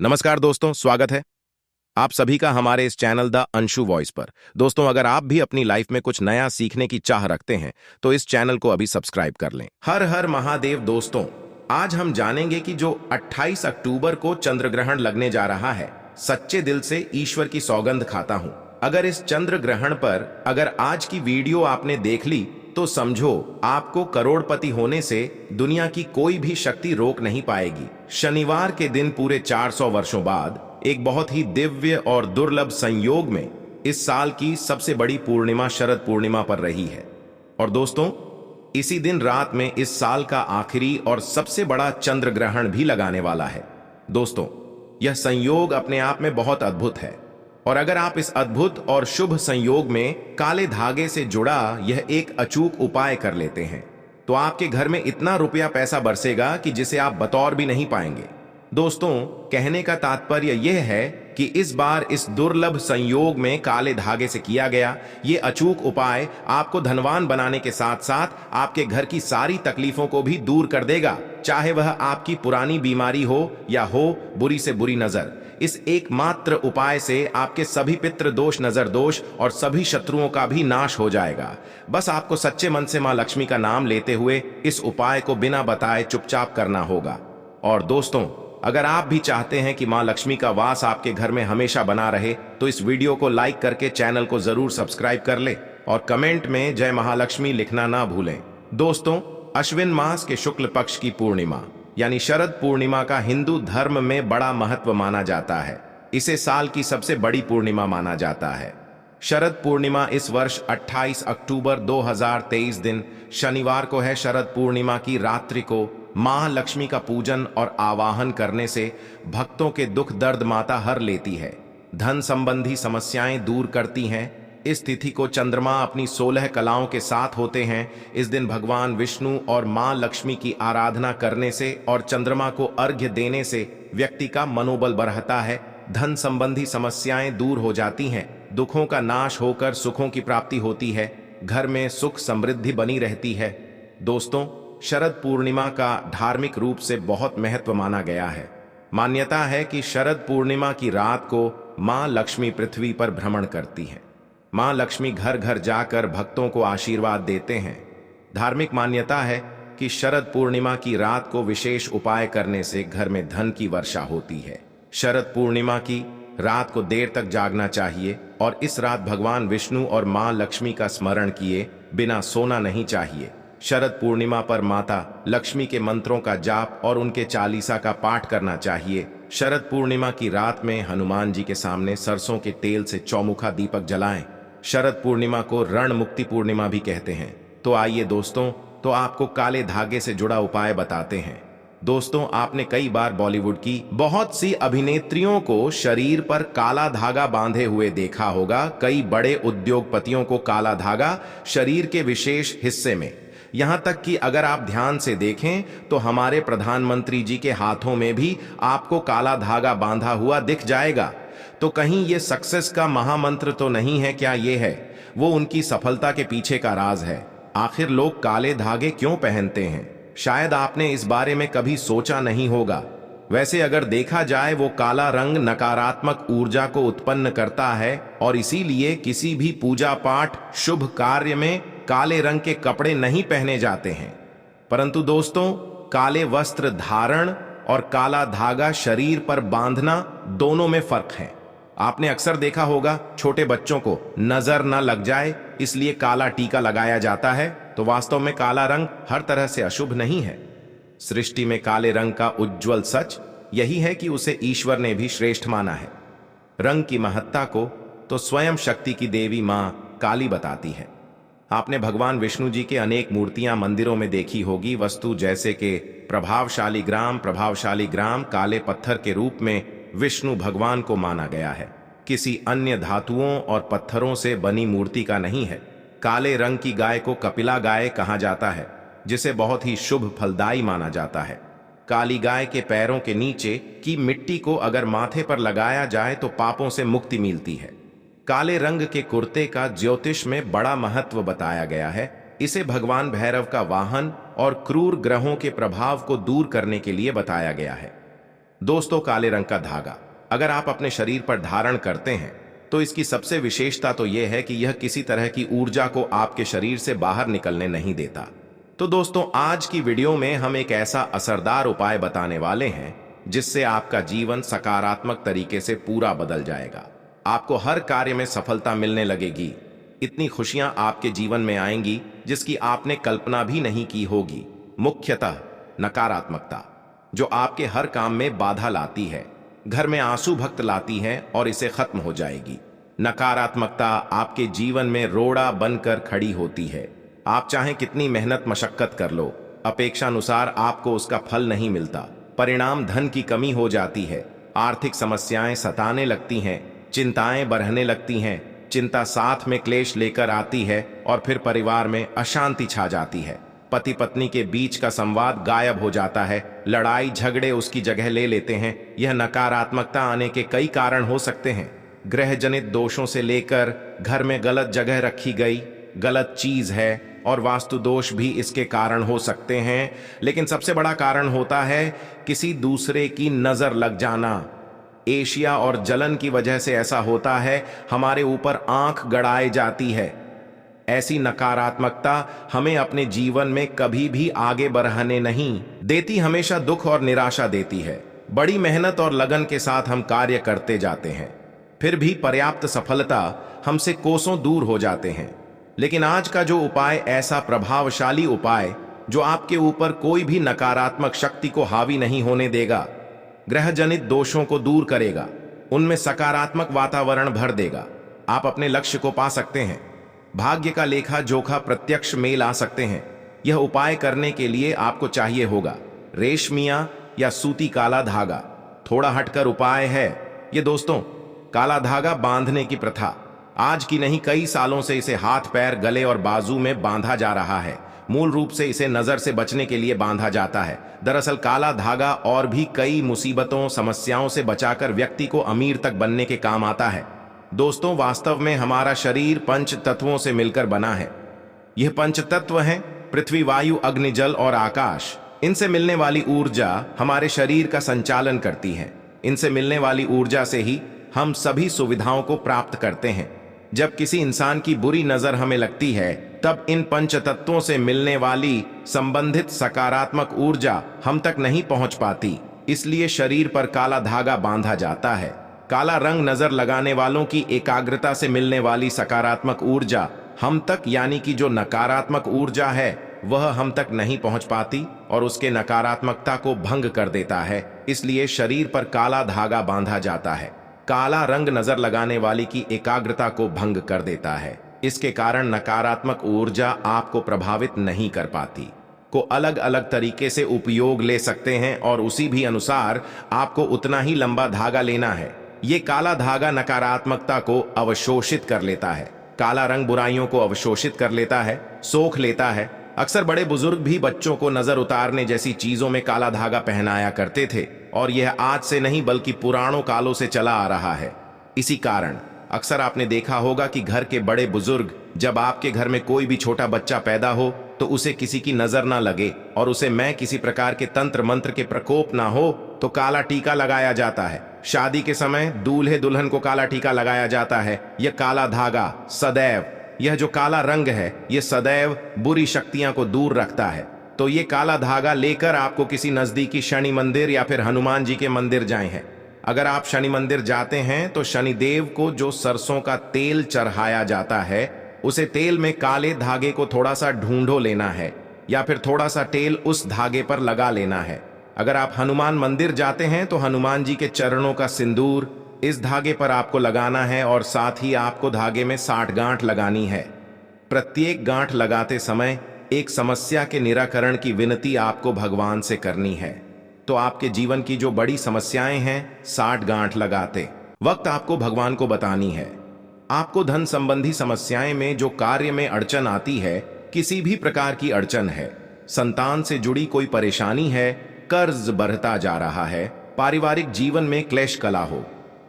नमस्कार दोस्तों, स्वागत है आप सभी का हमारे इस चैनल द अंशु वॉइस पर। दोस्तों, अगर आप भी अपनी लाइफ में कुछ नया सीखने की चाह रखते हैं तो इस चैनल को अभी सब्सक्राइब कर लें। हर हर महादेव। दोस्तों, आज हम जानेंगे कि जो 28 अक्टूबर को चंद्र ग्रहण लगने जा रहा है, सच्चे दिल से ईश्वर की सौगंध खाता हूं, अगर इस चंद्र ग्रहण पर अगर आज की वीडियो आपने देख ली तो समझो आपको करोड़पति होने से दुनिया की कोई भी शक्ति रोक नहीं पाएगी। शनिवार के दिन पूरे 400 वर्षों बाद एक बहुत ही दिव्य और दुर्लभ संयोग में इस साल की सबसे बड़ी पूर्णिमा शरद पूर्णिमा पर रही है। और दोस्तों, इसी दिन रात में इस साल का आखिरी और सबसे बड़ा चंद्र ग्रहण भी लगाने वाला है। दोस्तों, यह संयोग अपने आप में बहुत अद्भुत है और अगर आप इस अद्भुत और शुभ संयोग में काले धागे से जुड़ा यह एक अचूक उपाय कर लेते हैं तो आपके घर में इतना रुपया पैसा बरसेगा कि जिसे आप बतौर भी नहीं पाएंगे। दोस्तों, कहने का तात्पर्य यह है कि इस बार इस दुर्लभ संयोग में काले धागे से किया गया ये अचूक उपाय आपको धनवान बनाने के साथ साथ आपके घर की सारी तकलीफों को भी दूर कर देगा, चाहे वह आपकी पुरानी बीमारी हो या हो बुरी से बुरी नजर। इस एकमात्र उपाय से आपके सभी पितृ दोष, नजर दोष और सभी शत्रुओं का भी नाश हो जाएगा। बस आपको सच्चे मन से मां लक्ष्मी का नाम लेते हुए इस उपाय को बिना बताए चुपचाप करना होगा। और दोस्तों, अगर आप भी चाहते हैं कि मां लक्ष्मी का वास आपके घर में हमेशा बना रहे तो इस वीडियो को लाइक करके चैनल को जरूर सब्सक्राइब कर ले और कमेंट में जय महालक्ष्मी लिखना ना भूलें। दोस्तों, अश्विन मास के शुक्ल पक्ष की पूर्णिमा यानी शरद पूर्णिमा का हिंदू धर्म में बड़ा महत्व माना जाता है। इसे साल की सबसे बड़ी पूर्णिमा माना जाता है। शरद पूर्णिमा इस वर्ष 28 अक्टूबर 2023 दिन शनिवार को है। शरद पूर्णिमा की रात्रि को मां लक्ष्मी का पूजन और आवाहन करने से भक्तों के दुख दर्द माता हर लेती है, धन संबंधी समस्याएं दूर करती हैं। इस तिथि को चंद्रमा अपनी 16 कलाओं के साथ होते हैं। इस दिन भगवान विष्णु और मां लक्ष्मी की आराधना करने से और चंद्रमा को अर्घ्य देने से व्यक्ति का मनोबल बढ़ता है, धन संबंधी समस्याएं दूर हो जाती हैं, दुखों का नाश होकर सुखों की प्राप्ति होती है, घर में सुख समृद्धि बनी रहती है। दोस्तों, शरद पूर्णिमा का धार्मिक रूप से बहुत महत्व माना गया है। मान्यता है कि शरद पूर्णिमा की रात को मां लक्ष्मी पृथ्वी पर भ्रमण करती हैं। मां लक्ष्मी घर घर जाकर भक्तों को आशीर्वाद देते हैं। धार्मिक मान्यता है कि शरद पूर्णिमा की रात को विशेष उपाय करने से घर में धन की वर्षा होती है। शरद पूर्णिमा की रात को देर तक जागना चाहिए और इस रात भगवान विष्णु और मां लक्ष्मी का स्मरण किए बिना सोना नहीं चाहिए। शरद पूर्णिमा पर माता लक्ष्मी के मंत्रों का जाप और उनके चालीसा का पाठ करना चाहिए। शरद पूर्णिमा की रात में हनुमान जी के सामने सरसों के तेल से चौमुखा दीपक जलाएं। शरद पूर्णिमा को रण मुक्ति पूर्णिमा भी कहते हैं। तो आइए दोस्तों, तो आपको काले धागे से जुड़ा उपाय बताते हैं। दोस्तों, आपने कई बार बॉलीवुड की बहुत सी अभिनेत्रियों को शरीर पर काला धागा बांधे हुए देखा होगा। कई बड़े उद्योगपतियों को काला धागा शरीर के विशेष हिस्से में, यहां तक कि अगर आप ध्यान से देखें तो हमारे प्रधानमंत्री जी के हाथों में भी आपको काला धागा बांधा हुआ दिख जाएगा। तो कहीं ये सक्सेस का महामंत्र तो नहीं है क्या? ये है वो उनकी सफलता के पीछे का राज है। आखिर लोग काले धागे क्यों पहनते हैं? शायद आपने इस बारे में कभी सोचा नहीं होगा। वैसे अगर देखा जाए वो काला रंग नकारात्मक ऊर्जा को उत्पन्न करता है और इसीलिए किसी भी पूजा पाठ शुभ कार्य में काले रंग के कपड़े नहीं पहने जाते हैं। परंतु दोस्तों, काले वस्त्र धारण और काला धागा शरीर पर बांधना दोनों में फर्क है। आपने अक्सर देखा होगा छोटे बच्चों को नजर न लग जाए इसलिए काला टीका लगाया जाता है, तो वास्तव में काला रंग हर तरह से अशुभ नहीं है। सृष्टि में काले रंग का उज्जवल सच यही है कि उसे ईश्वर ने भी श्रेष्ठ माना है। रंग की महत्ता को तो स्वयं शक्ति की देवी मां काली बताती है। आपने भगवान विष्णु जी के अनेक मूर्तियां मंदिरों में देखी होगी। वस्तु जैसे कि प्रभावशाली ग्राम काले पत्थर के रूप में विष्णु भगवान को माना गया है, किसी अन्य धातुओं और पत्थरों से बनी मूर्ति का नहीं है। काले रंग की गाय को कपिला गाय कहा जाता है, जिसे बहुत ही शुभ फलदायी माना जाता है। काली गाय के पैरों के नीचे की मिट्टी को अगर माथे पर लगाया जाए तो पापों से मुक्ति मिलती है। काले रंग के कुर्ते का ज्योतिष में बड़ा महत्व बताया गया है। इसे भगवान भैरव का वाहन और क्रूर ग्रहों के प्रभाव को दूर करने के लिए बताया गया है। दोस्तों, काले रंग का धागा अगर आप अपने शरीर पर धारण करते हैं तो इसकी सबसे विशेषता तो यह है कि यह किसी तरह की ऊर्जा को आपके शरीर से बाहर निकलने नहीं देता। तो दोस्तों, आज की वीडियो में हम एक ऐसा असरदार उपाय बताने वाले हैं जिससे आपका जीवन सकारात्मक तरीके से पूरा बदल जाएगा। आपको हर कार्य में सफलता मिलने लगेगी। इतनी खुशियां आपके जीवन में आएंगी जिसकी आपने कल्पना भी नहीं की होगी। मुख्यतः नकारात्मकता, जो आपके हर काम में बाधा लाती है, घर में आंसू भक्त लाती है और इसे खत्म हो जाएगी। नकारात्मकता आपके जीवन में रोड़ा बनकर खड़ी होती है। आप चाहे कितनी मेहनत मशक्कत कर लो, अपेक्षानुसार आपको उसका फल नहीं मिलता। परिणाम धन की कमी हो जाती है, आर्थिक समस्याएं सताने लगती हैं, चिंताएं बढ़ने लगती हैं। चिंता साथ में क्लेश लेकर आती है और फिर परिवार में अशांति छा जाती है। पति पत्नी के बीच का संवाद गायब हो जाता है, लड़ाई झगड़े उसकी जगह ले लेते हैं। यह नकारात्मकता आने के कई कारण हो सकते हैं। ग्रह जनित दोषों से लेकर घर में गलत जगह रखी गई गलत चीज है और वास्तु दोष भी इसके कारण हो सकते हैं। लेकिन सबसे बड़ा कारण होता है किसी दूसरे की नजर लग जाना। एशिया और जलन की वजह से ऐसा होता है, हमारे ऊपर आंख गड़ाई जाती है। ऐसी नकारात्मकता हमें अपने जीवन में कभी भी आगे बढ़ने नहीं देती, हमेशा दुख और निराशा देती है। बड़ी मेहनत और लगन के साथ हम कार्य करते जाते हैं, फिर भी पर्याप्त सफलता हमसे कोसों दूर हो जाते हैं। लेकिन आज का जो उपाय ऐसा प्रभावशाली उपाय जो आपके ऊपर कोई भी नकारात्मक शक्ति को हावी नहीं होने देगा, ग्रह जनित दोषों को दूर करेगा, उनमें सकारात्मक वातावरण भर देगा। आप अपने लक्ष्य को पा सकते हैं, भाग्य का लेखा जोखा प्रत्यक्ष मेल आ सकते हैं। यह उपाय करने के लिए आपको चाहिए होगा रेशमिया या सूती काला धागा। थोड़ा हटकर उपाय है ये दोस्तों। काला धागा बांधने की प्रथा आज की नहीं, कई सालों से इसे हाथ पैर गले और बाजू में बांधा जा रहा है। मूल रूप से इसे नजर से बचने के लिए बांधा जाता है। दरअसल काला धागा और भी कई मुसीबतों समस्याओं से बचाकर व्यक्ति को अमीर तक बनने के काम आता है। दोस्तों, वास्तव में हमारा शरीर पंच तत्वों से मिलकर बना है। यह पंच तत्व हैं पृथ्वी, वायु, अग्नि, जल और आकाश। इनसे मिलने वाली ऊर्जा हमारे शरीर का संचालन करती है। इनसे मिलने वाली ऊर्जा से ही हम सभी सुविधाओं को प्राप्त करते हैं। जब किसी इंसान की बुरी नजर हमें लगती है, तब इन पंच तत्वों से मिलने वाली संबंधित सकारात्मक ऊर्जा हम तक नहीं पहुंच पाती। इसलिए शरीर पर काला धागा बांधा जाता है। काला रंग नजर लगाने वालों की एकाग्रता से मिलने वाली सकारात्मक ऊर्जा हम तक, यानी कि जो नकारात्मक ऊर्जा है वह हम तक नहीं पहुंच पाती और उसके नकारात्मकता को भंग कर देता है। इसलिए शरीर पर काला धागा बांधा जाता है। काला रंग नजर लगाने वाली की एकाग्रता को भंग कर देता है। इसके कारण नकारात्मक ऊर्जा आपको प्रभावित नहीं कर पाती। को अलग अलग तरीके से उपयोग ले सकते हैं और उसी भी अनुसार आपको उतना ही लंबा धागा लेना है। ये काला धागा नकारात्मकता को अवशोषित कर लेता है। काला रंग बुराइयों को अवशोषित कर लेता है, सोख लेता है। अक्सर बड़े बुजुर्ग भी बच्चों को नजर उतारने जैसी चीजों में काला धागा पहनाया करते थे और यह आज से नहीं बल्कि पुरानों कालों से चला आ रहा है। इसी कारण अक्सर आपने देखा होगा कि घर के बड़े बुजुर्ग, जब आपके घर में कोई भी छोटा बच्चा पैदा हो तो उसे किसी की नजर ना लगे और उसे मैं किसी प्रकार के तंत्र मंत्र के प्रकोप ना हो तो काला टीका लगाया जाता है। शादी के समय दूल्हे दुल्हन को काला टीका लगाया जाता है। यह काला धागा सदैव, यह जो काला रंग है, यह सदैव बुरी शक्तियां को दूर रखता है। तो ये काला धागा लेकर आपको किसी नजदीकी शनि मंदिर या फिर हनुमान जी के मंदिर जाए हैं। अगर आप शनि मंदिर जाते हैं तो शनिदेव को जो सरसों का तेल चढ़ाया जाता है, उसे तेल में काले धागे को थोड़ा सा ढूंढो लेना है या फिर थोड़ा सा तेल उस धागे पर लगा लेना है। अगर आप हनुमान मंदिर जाते हैं तो हनुमान जी के चरणों का सिंदूर इस धागे पर आपको लगाना है और साथ ही आपको धागे में 60 गांठ लगानी है। प्रत्येक गांठ लगाते समय एक समस्या के निराकरण की विनती आपको भगवान से करनी है। तो आपके जीवन की जो बड़ी समस्याएं हैं, 60 गांठ लगाते वक्त आपको भगवान को बतानी है। आपको धन संबंधी समस्याएं में जो कार्य में अड़चन आती है, किसी भी प्रकार की अड़चन है, संतान से जुड़ी कोई परेशानी है, कर्ज बढ़ता जा रहा है, पारिवारिक जीवन में क्लेश कला हो,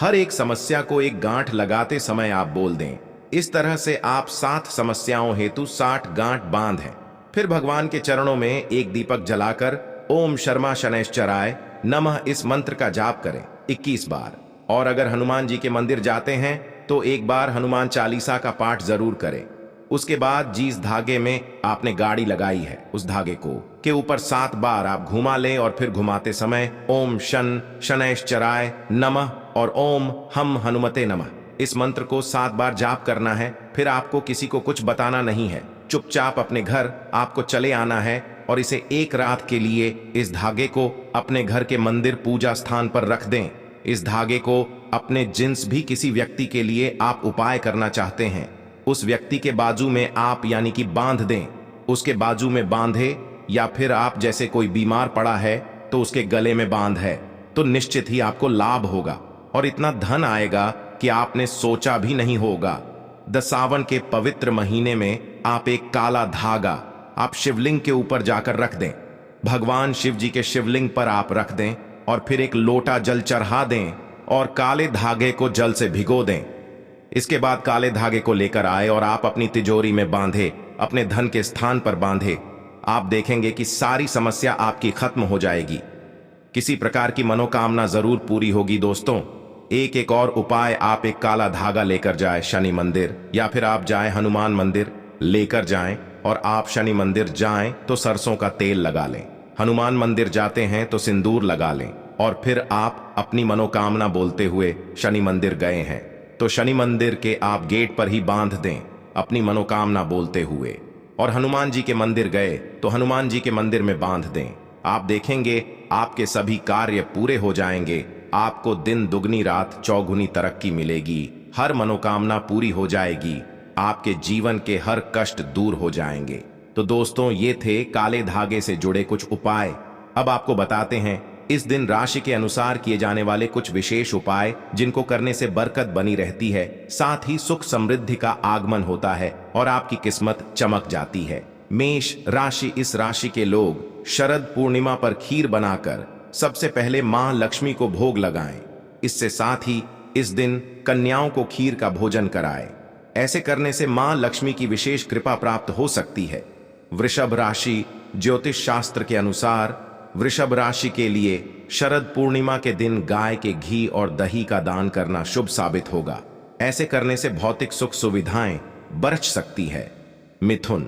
हर एक समस्या को एक गांठ लगाते समय आप बोल दें। इस तरह से आप 7 समस्याओं हेतु 60 गांठ बांध हैं। फिर भगवान के चरणों में एक दीपक जलाकर ओम शर्मा शनैश्चराय नमः इस मंत्र का जाप करें 21 बार। और अगर हनुमान जी के मंदिर जाते हैं तो एक बार हनुमान चालीसा का पाठ जरूर करें। उसके बाद जिस धागे में आपने गाड़ी लगाई है उस धागे को के ऊपर 7 बार आप घुमा लें और फिर घुमाते समय ओम शन शनैश्चराय नमः और ओम हम हनुमते नमः इस मंत्र को 7 बार जाप करना है। फिर आपको किसी को कुछ बताना नहीं है, चुपचाप अपने घर आपको चले आना है और इसे एक रात के लिए इस धागे को अपने घर के मंदिर पूजा स्थान पर रख दें। इस धागे को अपने जिन्स भी किसी व्यक्ति के लिए आप उपाय करना चाहते हैं उस व्यक्ति के बाजू में आप यानी कि बांध दें, उसके बाजू में बांधे, या फिर आप जैसे कोई बीमार पड़ा है तो उसके गले में बांध है तो निश्चित ही आपको लाभ होगा और इतना धन आएगा कि आपने सोचा भी नहीं होगा। सावन के पवित्र महीने में आप एक काला धागा आप शिवलिंग के ऊपर जाकर रख दें, भगवान शिव जी के शिवलिंग पर आप रख दें और फिर एक लोटा जल चढ़ा दें और काले धागे को जल से भिगो दें। इसके बाद काले धागे को लेकर आए और आप अपनी तिजोरी में बांधे, अपने धन के स्थान पर बांधे। आप देखेंगे कि सारी समस्या आपकी खत्म हो जाएगी, किसी प्रकार की मनोकामना जरूर पूरी होगी। दोस्तों, एक और उपाय, आप एक काला धागा लेकर जाए शनि मंदिर या फिर आप जाए हनुमान मंदिर लेकर जाएं और आप शनि मंदिर जाएं तो सरसों का तेल लगा लें, हनुमान मंदिर जाते हैं तो सिंदूर लगा लें और फिर आप अपनी मनोकामना बोलते हुए शनि मंदिर गए हैं तो शनि मंदिर के आप गेट पर ही बांध दें अपनी मनोकामना बोलते हुए, और हनुमान जी के मंदिर गए तो हनुमान जी के मंदिर में बांध दें। आप देखेंगे आपके सभी कार्य पूरे हो जाएंगे, आपको दिन दुगनी रात चौगुनी तरक्की मिलेगी, हर मनोकामना पूरी हो जाएगी, आपके जीवन के हर कष्ट दूर हो जाएंगे। तो दोस्तों, ये थे काले धागे से जुड़े कुछ उपाय। अब आपको बताते हैं इस दिन राशि के अनुसार किए जाने वाले कुछ विशेष उपाय जिनको करने से बरकत बनी रहती है, साथ ही सुख समृद्धि का आगमन होता है और आपकी किस्मत चमक जाती है। मेष राशि, इस राशि के लोग शरद पूर्णिमा पर खीर बनाकर सबसे पहले मां लक्ष्मी को भोग लगाएं। इससे साथ ही इस दिन कन्याओं को खीर का भोजन कराएं। ऐसे करने से मां लक्ष्मी की विशेष कृपा प्राप्त हो सकती है। वृषभ राशि, ज्योतिष शास्त्र के अनुसार वृषभ राशि के लिए शरद पूर्णिमा के दिन गाय के घी और दही का दान करना शुभ साबित होगा। ऐसे करने से भौतिक सुख सुविधाएं बरछ सकती है। मिथुन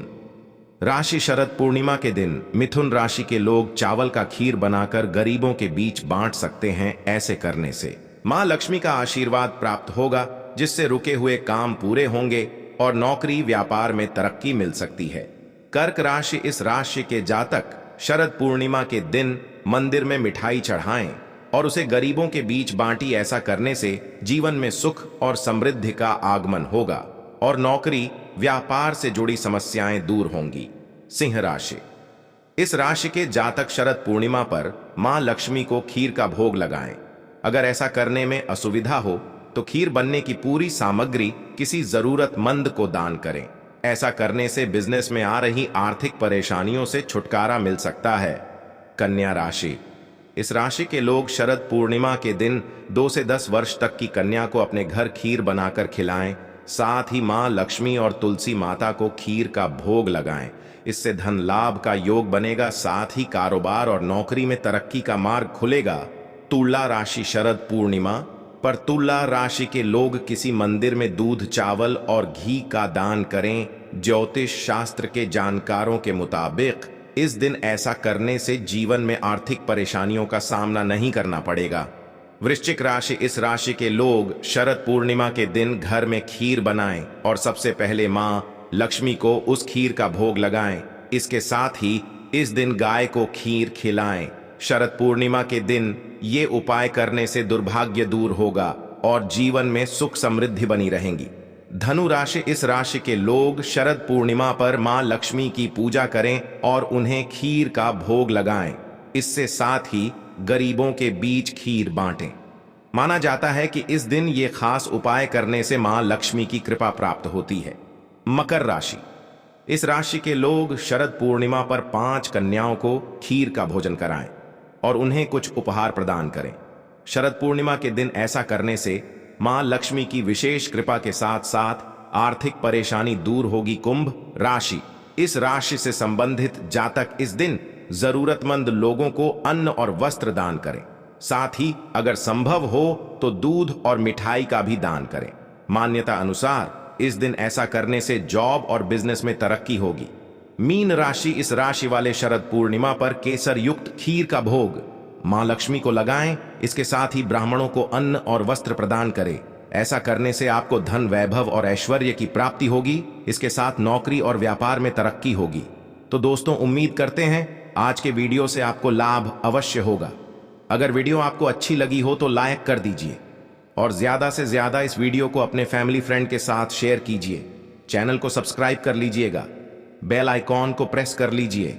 राशि, शरद पूर्णिमा के दिन मिथुन राशि के लोग चावल का खीर बनाकर गरीबों के बीच बांट सकते हैं। ऐसे करने से मां लक्ष्मी का आशीर्वाद प्राप्त होगा, जिससे रुके हुए काम पूरे होंगे और नौकरी व्यापार में तरक्की मिल सकती है। कर्क राशि, इस राशि के जातक शरद पूर्णिमा के दिन मंदिर में मिठाई चढ़ाएं और उसे गरीबों के बीच बांटी। ऐसा करने से जीवन में सुख और समृद्धि का आगमन होगा और नौकरी व्यापार से जुड़ी समस्याएं दूर होंगी। सिंह राशि, इस राशि के जातक शरद पूर्णिमा पर मां लक्ष्मी को खीर का भोग लगाएं। अगर ऐसा करने में असुविधा हो तो खीर बनने की पूरी सामग्री किसी जरूरतमंद को दान करें। ऐसा करने से बिजनेस में आ रही आर्थिक परेशानियों से छुटकारा मिल सकता है। कन्या राशि, इस राशि के लोग शरद पूर्णिमा के दिन 2 से 10 वर्ष तक की कन्या को अपने घर खीर बनाकर खिलाएं। साथ ही मां लक्ष्मी और तुलसी माता को खीर का भोग लगाएं। इससे धन लाभ का योग बनेगा, साथ ही कारोबार और नौकरी में तरक्की का मार्ग खुलेगा। तुला राशि, शरद पूर्णिमा पर तुला राशि के लोग किसी मंदिर में दूध, चावल और घी का दान करें। ज्योतिष शास्त्र के जानकारों के मुताबिक इस दिन ऐसा करने से जीवन में आर्थिक परेशानियों का सामना नहीं करना पड़ेगा। वृश्चिक राशि, इस राशि के लोग शरद पूर्णिमा के दिन घर में खीर बनाएं और सबसे पहले मां लक्ष्मी को उस खीर का भोग लगाएं। इसके साथ ही इस दिन गाय को खीर खिलाएं। शरद पूर्णिमा के दिन ये उपाय करने से दुर्भाग्य दूर होगा और जीवन में सुख समृद्धि बनी रहेंगी। धनु राशि, इस राशि के लोग शरद पूर्णिमा पर मां लक्ष्मी की पूजा करें और उन्हें खीर का भोग लगाएं। इससे साथ ही गरीबों के बीच खीर बांटें। माना जाता है कि इस दिन ये खास उपाय करने से मां लक्ष्मी की कृपा प्राप्त होती है। मकर राशि, इस राशि के लोग शरद पूर्णिमा पर 5 कन्याओं को खीर का भोजन कराएं और उन्हें कुछ उपहार प्रदान करें। शरद पूर्णिमा के दिन ऐसा करने से मां लक्ष्मी की विशेष कृपा के साथ साथ आर्थिक परेशानी दूर होगी। कुंभ राशि, इस राशि से संबंधित जातक इस दिन जरूरतमंद लोगों को अन्न और वस्त्र दान करें। साथ ही अगर संभव हो तो दूध और मिठाई का भी दान करें। मान्यता अनुसार इस दिन ऐसा करने से जॉब और बिजनेस में तरक्की होगी। मीन राशि इस राशि वाले शरद पूर्णिमा पर केसर युक्त खीर का भोग मां लक्ष्मी को लगाएं। इसके साथ ही ब्राह्मणों को अन्न और वस्त्र प्रदान करें। ऐसा करने से आपको धन, वैभव और ऐश्वर्य की प्राप्ति होगी। इसके साथ नौकरी और व्यापार में तरक्की होगी। तो दोस्तों, उम्मीद करते हैं आज के वीडियो से आपको लाभ अवश्य होगा। अगर वीडियो आपको अच्छी लगी हो तो लाइक कर दीजिए और ज्यादा से ज्यादा इस वीडियो को अपने फैमिली फ्रेंड के साथ शेयर कीजिए। चैनल को सब्सक्राइब कर लीजिएगा, बेल आइकॉन को प्रेस कर लीजिए